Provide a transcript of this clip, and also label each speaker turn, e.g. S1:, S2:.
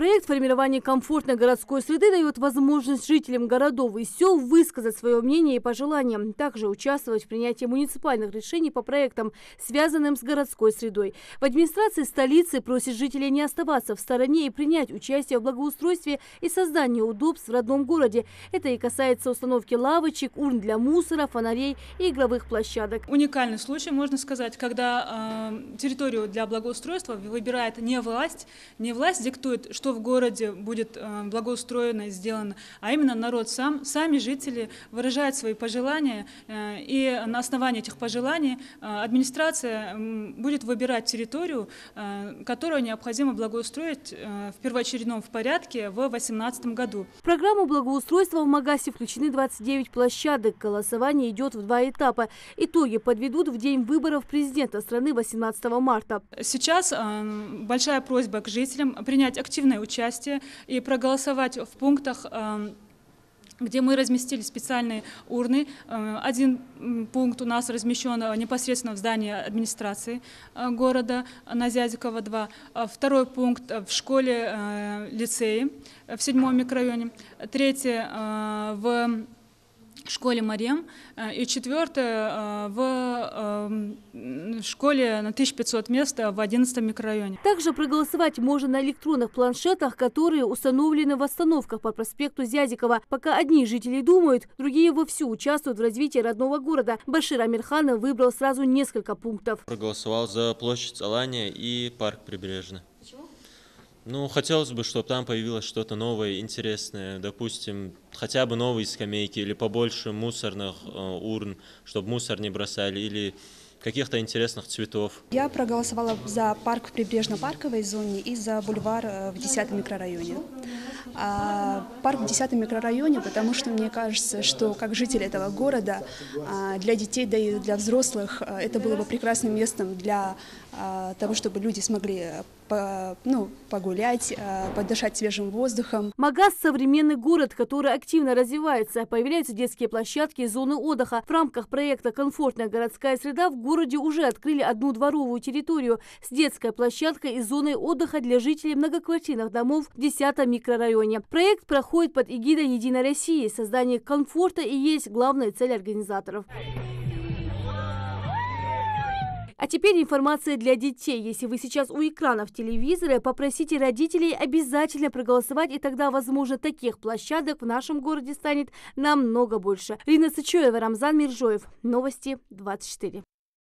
S1: Проект формирования комфортной городской среды дает возможность жителям городов и сел высказать свое мнение и пожелания, также участвовать в принятии муниципальных решений по проектам, связанным с городской средой. В администрации столицы просят жителей не оставаться в стороне и принять участие в благоустройстве и создании удобств в родном городе. Это и касается установки лавочек, урн для мусора, фонарей и игровых площадок.
S2: Уникальный случай, можно сказать, когда территорию для благоустройства выбирает не власть диктует, что в городе будет благоустроено и сделано, а именно народ сам, сами жители выражают свои пожелания, и на основании этих пожеланий администрация будет выбирать территорию, которую необходимо благоустроить в первоочередном порядке в 2018 году.
S1: В программу благоустройства в Магасе включены 29 площадок. Голосование идет в 2 этапа. Итоги подведут в день выборов президента страны 18 марта.
S2: Сейчас большая просьба к жителям принять активное участие и проголосовать в пунктах, где мы разместили специальные урны. Один пункт у нас размещен непосредственно в здании администрации города на Зязикова 2. Второй пункт в школе-лицее в 7-м микрорайоне. Третий в школе Марем и 4 в школе на 1500 мест в 11 микрорайоне.
S1: Также проголосовать можно на электронных планшетах, которые установлены в остановках по проспекту Зязикова. Пока одни жители думают, другие вовсю участвуют в развитии родного города. Башир Амирханов выбрал сразу несколько пунктов.
S3: Проголосовал за площадь Алания и парк Прибрежный.
S1: Почему?
S3: Ну, хотелось бы, чтобы там появилось что-то новое, интересное. Допустим, хотя бы новые скамейки или побольше мусорных урн, чтобы мусор не бросали, или каких-то интересных цветов.
S4: Я проголосовала за парк в прибрежно-парковой зоне и за бульвар в 10-м микрорайоне. Парк в 10-м микрорайоне, потому что мне кажется, что как житель этого города, для детей, да и для взрослых, это было бы прекрасным местом для того, чтобы люди смогли погулять, подышать свежим воздухом.
S1: Магас – современный город, который активно развивается. Появляются детские площадки и зоны отдыха. В рамках проекта «Комфортная городская среда» в городе уже открыли одну дворовую территорию с детской площадкой и зоной отдыха для жителей многоквартирных домов в 10-м микрорайоне. Проект проходит под эгидой «Единой России». Создание комфорта и есть главная цель организаторов. А теперь информация для детей. Если вы сейчас у экранов телевизора, попросите родителей обязательно проголосовать, и тогда, возможно, таких площадок в нашем городе станет намного больше. Рина Сычоева, Рамзан Миржоев. Новости 24.